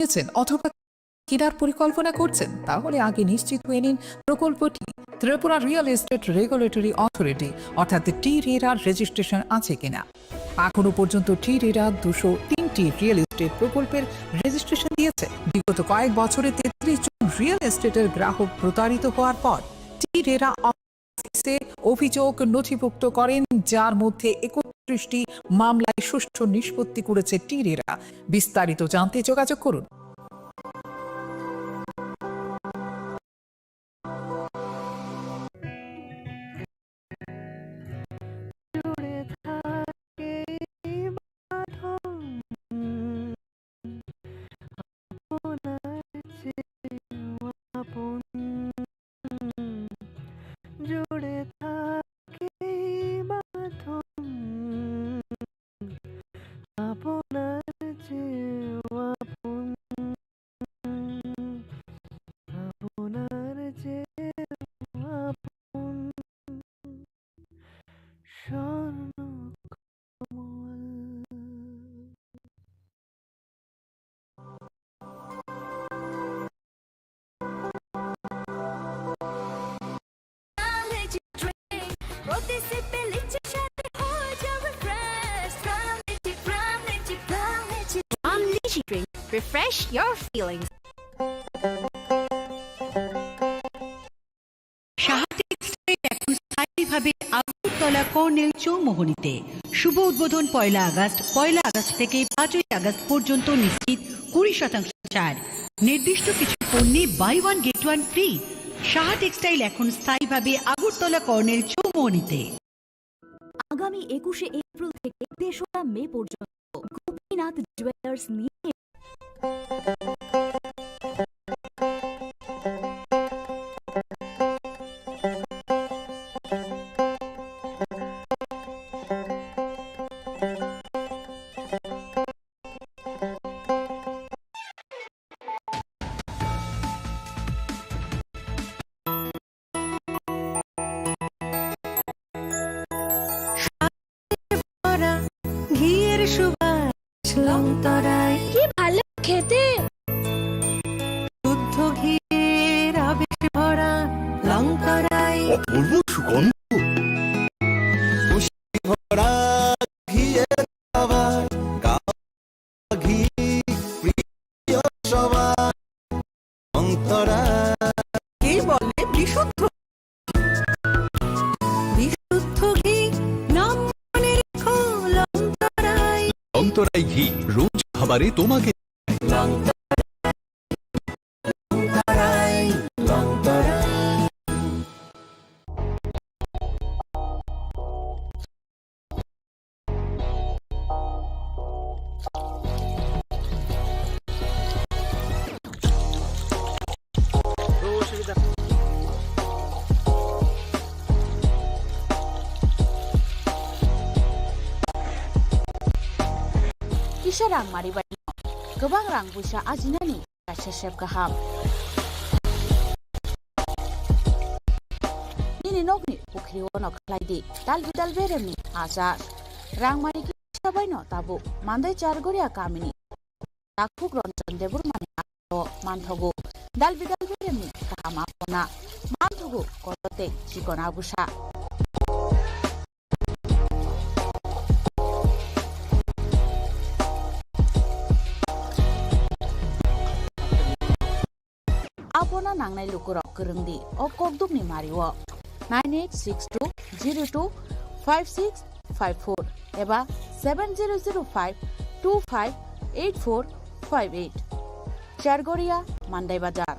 নিয়েছেন অথবা কেনার পরিকল্পনা করছেন, তাহলে আগে নিশ্চিত হয়ে নিন প্রকল্পটি Tripura real estate regulatory authority অর্থাৎ টি-রেরার রেজিস্ট্রেশন আছে কিনা। এখনো পর্যন্ত টি-রেরা 203টি রিয়েল এস্টেট প্রকল্পের রেজিস্ট্রেশন দিয়েছে। বিগত কয়েক বছরে 33 জন রিয়েল এস্টেটের গ্রাহক প্রতারিত হওয়ার পর টি-রেরা অফিসে অভিযোগ নথিভুক্ত করেন, যার মধ্যে 31টি মামলায় সুষ্ঠু নিষ্পত্তি করেছে টি-রেরা। বিস্তারিত জানতে যোগাযোগ করুন। Drink. Refresh your feelings. স্থায়ীভাবে আগরতলা কর্নেল চৌমোহনীতে শুভ উদ্বোধন 1 আগস্ট থেকে 5 আগস্ট পর্যন্ত নিশ্চিত 20% ছাড়। নির্দিষ্ট কিছু পণ্যে buy one get one free. Saha textile এখন স্থায়ীভাবে আগরতলা কর্নেল চৌমোহনীতে। আগামী 21শে এপ্রিল থেকে 3রা মে পর্যন্ত গোপীনাথ জুয়েলার্স নিয়ে ঘিয়ের সুবাস লংতরায় কি ভালো খেতে, শুদ্ধ ঘিয়ের আবেশ ভরা লংতরায় অপূর্ব সুগন্ধ ভরা ঘিয়ের খাবার, ঘি প্রিয় সবার অন্তরা। কে বলে বিশুদ্ধ ঘি, নাম মনে রেখো লংতরায়। অন্তরাই ঘি রোজ খাবারে তোমাকে Kisah rang mari bani gobang rang busa ajinani kasesep gaham. Nini nokni pukri wono khlaidi dal beremni azar rang mari kisah baino tabu mandai chargoria kamini takuk ronjon debur mani ato manthogu dal beremni kahama pona manthogu kolote chikona busa. Apona nangnai lukurok kerengdi o kokduk ni mariwo 9862025654 eba 7005258458 Chargoria Mandai Bazar.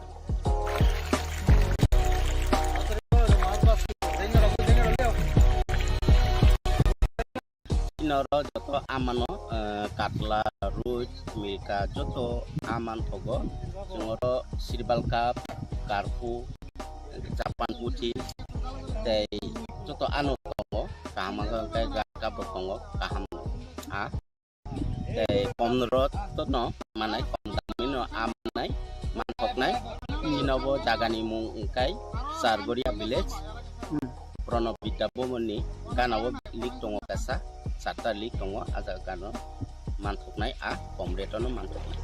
Inoro joto amano katla root mika joto aman togo jongoro sirbal kap karpu Japan putih tei joto anu togo kama kai gaka botongo kaham a tei pomrot to no manai komdamino amanai manhoknai inobo jagani mung kai Sargoria village Pronobita bomoni kanawo lik tongo kasa Sata lik tongo aga kano मानथकनाय uh come रेटनो मानथकनाय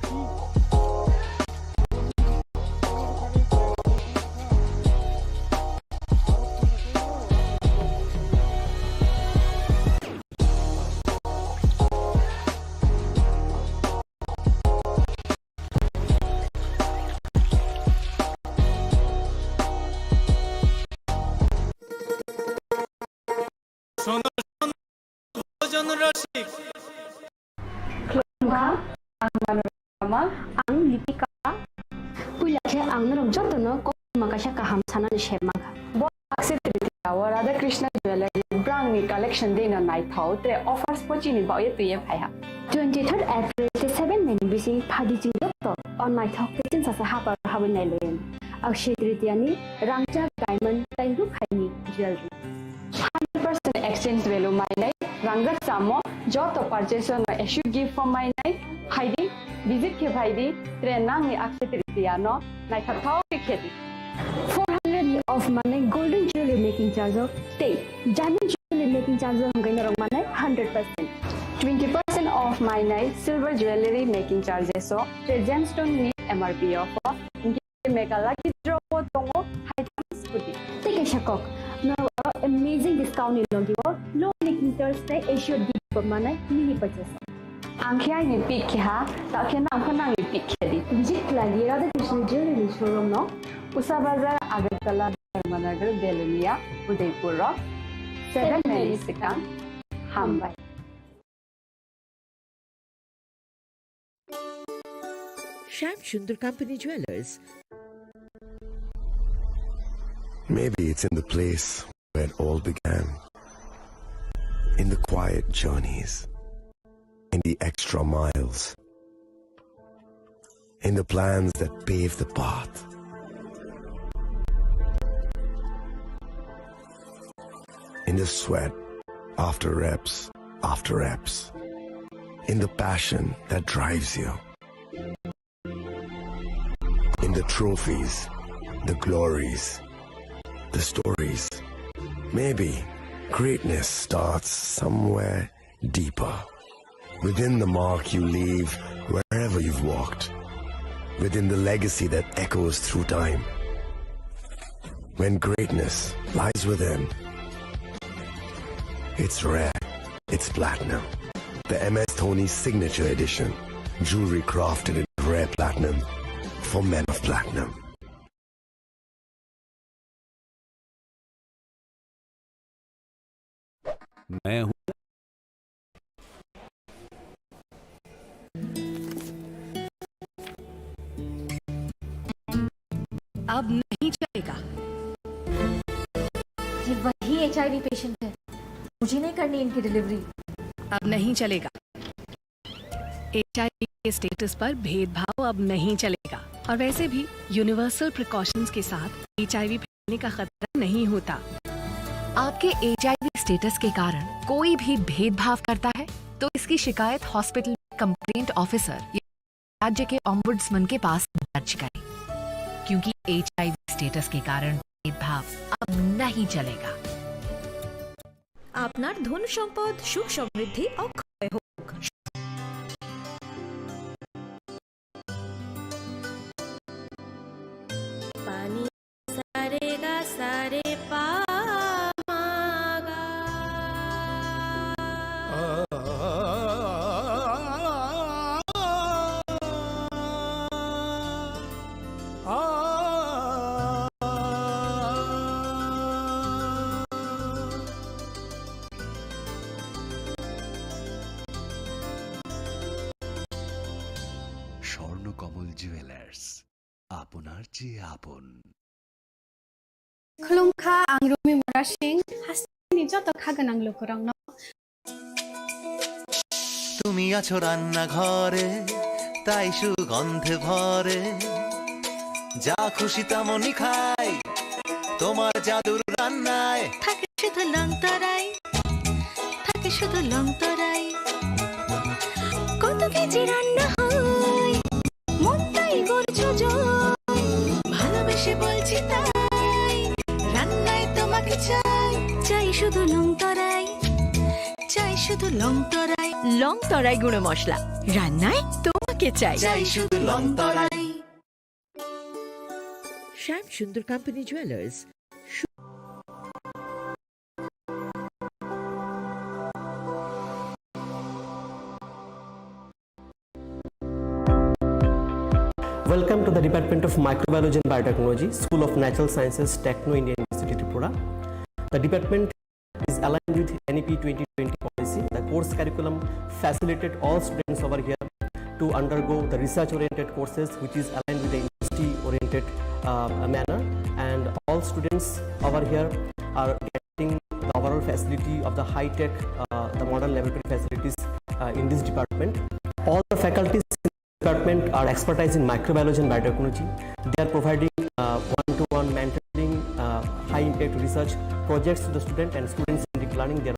Ang lipika kuila che ang narom joto no ko makasha ka ham sana ni shema ka bo accepted our Radha Krishna jewelry brand new collection din na night out the offers pochi ni ba ye tu ye phai ha 23rd April te 7 men bisi phadi jing doctor on my talk tin sa ha par ha nai loen akshay tritiya ni rangcha diamond tai ru khaini jewelry 100% exchange value my nai rangrak samo joto purchase no issue gift from my nai haidi visit ke bhaidi tre nang ni akshay tritiya no nai thau ke khedi 400 of money golden jewelry making charge of stay diamond jewelry making charge of ngai rong manai 100% 20% off my night silver jewelry making charges so the gemstone ni MRP offer make a lucky draw for tongo items puti take a shakok no amazing discount ni logi wo low making charge stay issue di manai mini purchase angkhya ni pick kha ta khena khana ni pick khedi visit lagi Radha Krishna jewelry showroom no Usa Bazar Agartala Dharmanagar Belunia Udaipur Rock 7 Mexican Hambai Sham Shundur Company Jewelers. Maybe it's in the place where it all began. In the quiet journeys. In the extra miles. In the plans that pave the path. In the sweat after reps. In the passion that drives you. In the trophies, the glories, the stories. Maybe greatness starts somewhere deeper. Within the mark you leave wherever you've walked. Within the legacy that echoes through time. When greatness lies within, it's rare, it's platinum. The MS Dhoni Signature Edition. Jewelry crafted in rare platinum. For men of platinum. मैं हूं अब नहीं चलेगा। ये वही HIV patient है, मुझे नहीं करनी इनकी डिलीवरी। अब नहीं चलेगा। HIV के स्टेटस पर भेदभाव अब नहीं चलेगा और वैसे भी यूनिवर्सल प्रिकॉशंस के साथ HIV फैलने का खतरा नहीं होता। आपके HIV स्टेटस के कारण कोई भी भेदभाव करता है तो इसकी शिकायत हॉस्पिटल कंप्लेंट ऑफिसर या राज्य के ओम्बुड्समैन के पास दर्ज करें, क्योंकि HIV स्टेटस के कारण भेदभाव अब नहीं चलेगा। আপনার ধন সম্পদ সুখ সমৃদ্ধি অক্ষয় হোক। পানি সারে গা সারে পা স্বর্ণকমল জুয়েলার্স আপনার চেয়ে আপন खुलुमखा आं रमि बरा सिं हासिनि যত খাগানাং লোকরাং ন তুমি আছো রান্না ঘরে তাই সুগন্ধে ভরে যা খুশি তেমনই খাই তোমার জাদুর রান্নায় থাকে শুধু লংতরাই, থাকে শুধু লংতরাই। কত কেজি রান্না হয় মনটাই করছো জয়, ভালোবেসে বলছি তাই রান্নায় তোমাকে চাই, চাই শুধু লংতরাই, চাই শুধু লং তরাই গুঁড়ো মশলা, রান্নায় তোমাকে চাই শুধু লং তরাই। শ্যাম সুন্দর company jewellers. Welcome to the Department of Microbiology and Biotechnology, School of Natural Sciences, Techno India University, Tripura. The department is aligned with NEP 2020 policy. The course curriculum facilitated all students over here to undergo the research-oriented courses, which is aligned with the industry-oriented manner. And all students over here are getting the overall facility of the high-tech, the modern laboratory facilities in this department. All the faculties department are expertise in microbiology and biotechnology. They are providing one-to-one mentoring, high impact research projects to the student, and students in learning. They are